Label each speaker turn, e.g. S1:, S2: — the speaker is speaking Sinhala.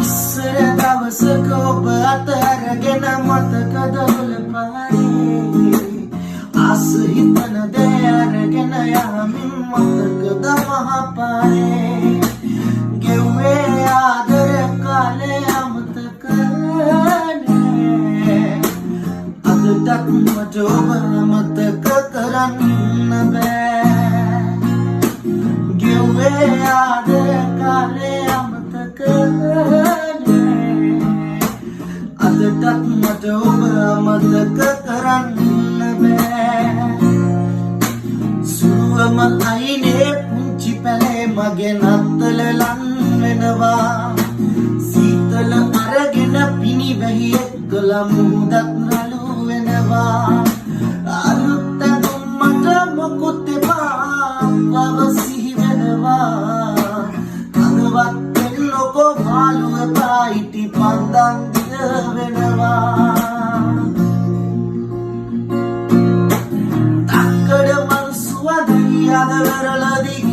S1: ඉස්සර දවසක ඔබ අතරගෙන මතකද උළපානේ ආස හිතන දේ අරගෙන යමින් මතකද මහපානේ ගෙව්වේ ආදර කාලේ අමතකනේ අදටත් මට ඔබ මතක කරන්න බෑ ගෙව්වේ ආදර කාලේ අමතකනේ අදටත් මට ඔබ මතක කරන්න බෑ සුවම අයිනේ පුංචි පැලේ මගේ නත්තල ලන් වෙනවා සීතල අරගෙන පිණි වැහි එක්කල මුහුදත් රළු වෙනවා අලුත් ඇඳුම් මට මොකුත් එපා බව සිහි වෙනවා කනවත් එන්නකෝ මාළු එපා ඉටි පන්දන් දිය වෙනවා තක්කඩ මං සුවඳයි අද වෙරළදී